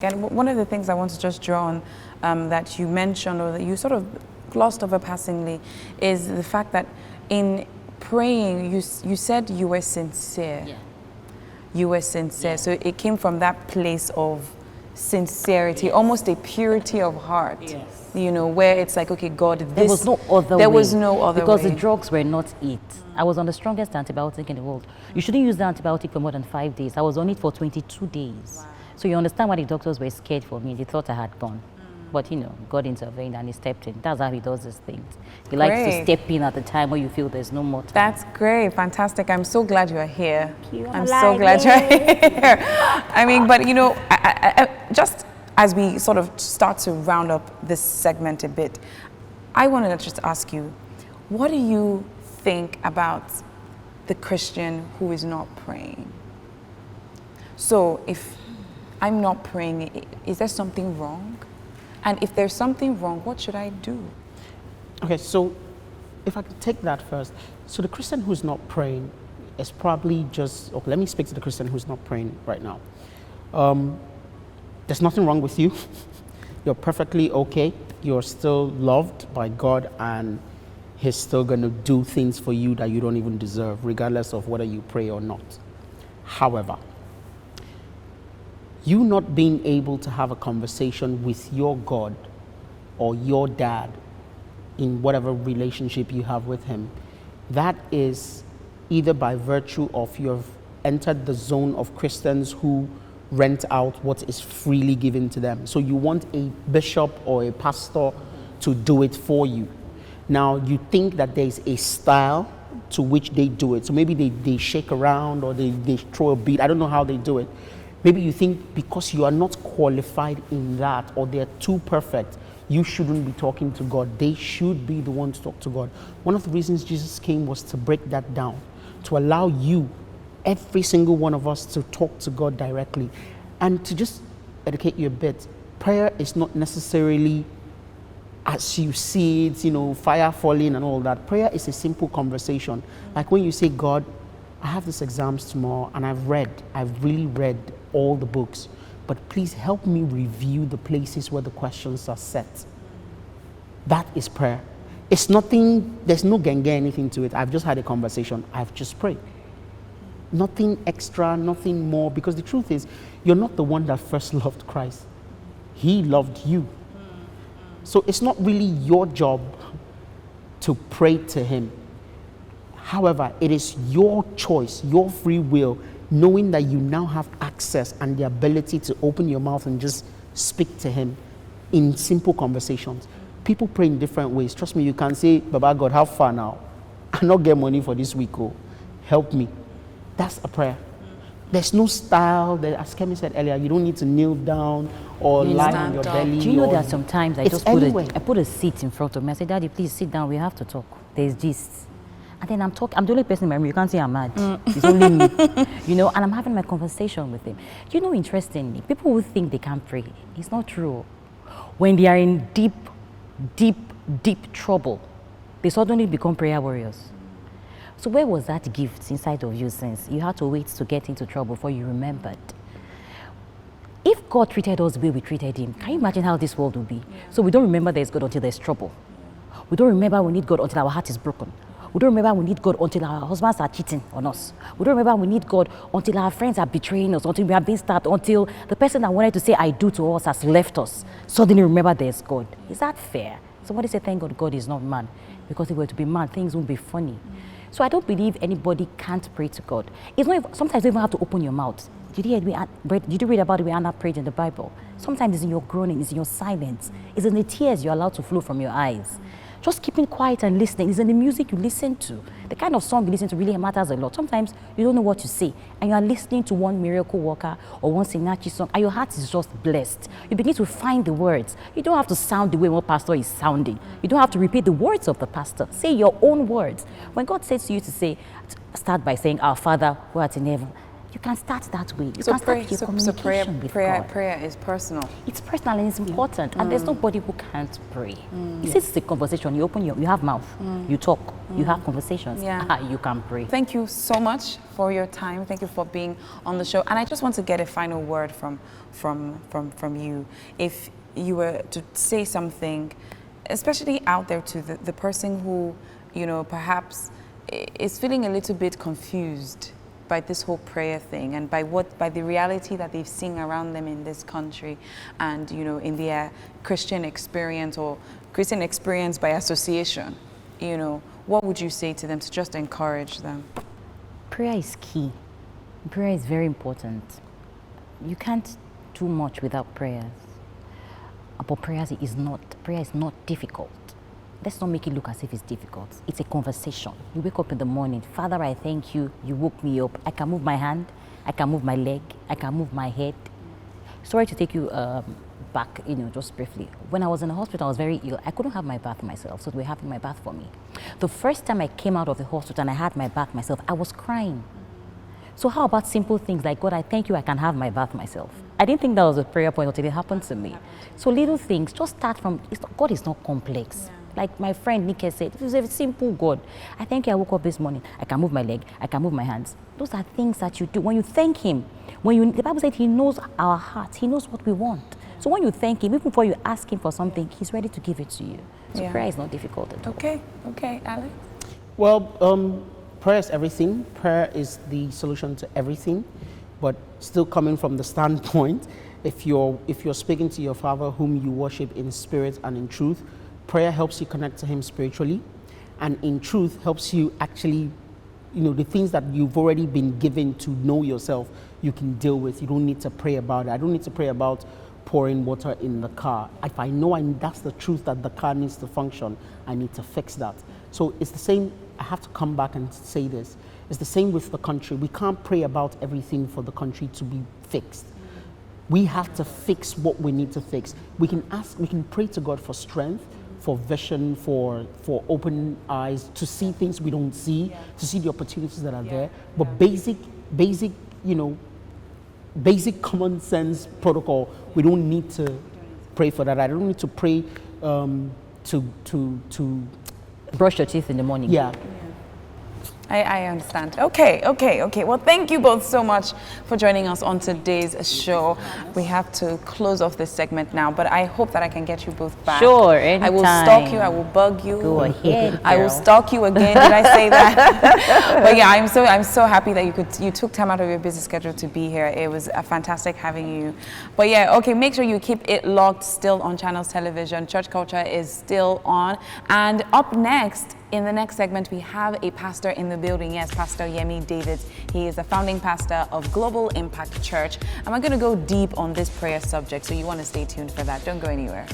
And one of the things I want to just draw on that you mentioned, or that you sort of glossed over passingly, is the fact that in praying, you said you were sincere. Yeah. You were sincere. Yeah. So it came from that place of sincerity, Yes. almost a purity of heart. Yes. You know, where it's like, okay, God, this... There was no other way. There was no other because way. the drugs were not it. I was on the strongest antibiotic in the world. You shouldn't use the antibiotic for more than 5 days. I was on it for 22 days. Wow. So you understand why the doctors were scared for me. They thought I had gone. But you know, God intervened and he stepped in. That's how he does these things. He likes to step in at the time where you feel there's no more time. That's great, fantastic. I'm so glad you're here. Thank you. I'm so glad you're here. I mean, but you know, just as we sort of start to round up this segment a bit, I wanted to just ask you, what do you think about the Christian who is not praying? So if I'm not praying, is there something wrong? And if there's something wrong, what should I do? Okay, so if I could take that first. So the Christian who's not praying is probably just, okay, let me speak to the Christian who's not praying right now. There's nothing wrong with you. You're perfectly okay. You're still loved by God, and he's still going to do things for you that you don't even deserve, regardless of whether you pray or not. However, you not being able to have a conversation with your God or your dad in whatever relationship you have with him, that is either by virtue of you've entered the zone of Christians who rent out what is freely given to them. So you want a bishop or a pastor to do it for you. Now you think that there's a style to which they do it. So maybe they shake around or they throw a beat. I don't know how they do it. Maybe you think because you are not qualified in that, or they're too perfect, you shouldn't be talking to God. They should be the one to talk to God. One of the reasons Jesus came was to break that down, to allow you, every single one of us, to talk to God directly. And to just educate you a bit, prayer is not necessarily as you see it, you know, fire falling and all that. Prayer is a simple conversation. Like when you say, God, I have these exams tomorrow and I've really read all the books, but please help me review the places where the questions are set. That is prayer. It's nothing, there's no genge anything to it. I've just had a conversation. I've just prayed. Nothing extra, nothing more, because the truth is, you're not the one that first loved Christ. He loved you. So it's not really your job to pray to him. However, it is your choice, your free will, knowing that you now have access and the ability to open your mouth and just speak to him in simple conversations. People pray in different ways. Trust me, you can say, Baba God, how far now? I not get money for this week. Oh, help me. That's a prayer. There's no style that, as Kemi said earlier, you don't need to kneel down or lie on your belly. Do you know that sometimes I it's just put a seat in front of me. I say, Daddy, please sit down. We have to talk. There's this. And then I'm the only person in my room. You can't say I'm mad. It's only me. You know, and I'm having my conversation with him. You know, interestingly, people who think they can't pray, it's not true. When they are in deep, deep, deep trouble, they suddenly become prayer warriors. So where was that gift inside of you since you had to wait to get into trouble before you remembered? If God treated us the way we treated him, can you imagine how this world would be? So we don't remember there's God until there's trouble. We don't remember we need God until our heart is broken. We don't remember we need God until our husbands are cheating on us. We don't remember we need God until our friends are betraying us, until we are being stabbed, until the person that wanted to say I do to us has left us. Suddenly remember there's God. Is that fair? Somebody said, thank God God is not man. Because if we were to be man, things won't be funny. So I don't believe anybody can't pray to God. It's not, sometimes you even have to open your mouth. Did you read about the way Anna prayed in the Bible? Sometimes it's in your groaning, it's in your silence, it's in the tears you're allowed to flow from your eyes. Just keeping quiet and listening. It's in the music you listen to. The kind of song you listen to really matters a lot. Sometimes you don't know what to say, and you are listening to one miracle worker or one Sinachi song, and your heart is just blessed. You begin to find the words. You don't have to sound the way one pastor is sounding. You don't have to repeat the words of the pastor. Say your own words. When God says to you to say, start by saying, Our Father who art in heaven, You can start that way. You So can start your communication with God. prayer is personal. It's personal and it's important, and there's nobody who can't pray. It's a conversation. You open you have mouth, you talk, you have conversations. Yeah. You can pray. Thank you so much for your time. Thank you for being on the show. And I just want to get a final word from you. If you were to say something, especially out there to the person who, perhaps is feeling a little bit confused by this whole prayer thing and by the reality that they've seen around them in this country and, in their Christian experience or Christian experience by association, what would you say to them to just encourage them? Prayer is key. Prayer is very important. You can't do much without prayers. But prayer is not difficult. Let's not make it look as if it's difficult. It's a conversation. You wake up in the morning, Father, I thank you. You woke me up. I can move my hand. I can move my leg. I can move my head. Sorry to take you back, just briefly. When I was in the hospital, I was very ill. I couldn't have my bath myself, so they were having my bath for me. The first time I came out of the hospital and I had my bath myself, I was crying. So how about simple things like, God, I thank you, I can have my bath myself. I didn't think that was a prayer point until it happened to me. So little things, just start from, God is not complex. Yeah. Like my friend Nike said, it was a simple God. I thank you, I woke up this morning, I can move my leg, I can move my hands. Those are things that you do. When you thank him, the Bible said he knows our hearts, he knows what we want. So when you thank him, even before you ask him for something, he's ready to give it to you. So prayer is not difficult at all. Okay, Alex? Well, prayer is everything. Prayer is the solution to everything. But still coming from the standpoint, if you're speaking to your Father whom you worship in spirit and in truth, prayer helps you connect to him spiritually, and in truth helps you actually, the things that you've already been given to know yourself, you can deal with. You don't need to pray about it. I don't need to pray about pouring water in the car. If I know that's the truth that the car needs to function, I need to fix that. So it's the same. I have to come back and say this. It's the same with the country. We can't pray about everything for the country to be fixed. We have to fix what we need to fix. We can pray to God for strength, for vision, for open eyes, to see things we don't see, to see the opportunities that are there. But basic, basic common sense protocol, we don't need to pray for that. I don't need to pray to brush your teeth in the morning. Yeah. I understand. Okay. Well, thank you both so much for joining us on today's show. We have to close off this segment now, but I hope that I can get you both back. Sure, anytime. I will stalk you. I will bug you. Go ahead, girl. I will stalk you again. Did I say that? But yeah, I'm so happy that you took time out of your busy schedule to be here. It was fantastic having you. But yeah, okay. Make sure you keep it locked still on Channels Television. Church Culture is still on, and up next. In the next segment, we have a pastor in the building. Yes, Pastor Yemi Davids. He is the founding pastor of Global Impact Church. And we're going to go deep on this prayer subject, so you want to stay tuned for that. Don't go anywhere.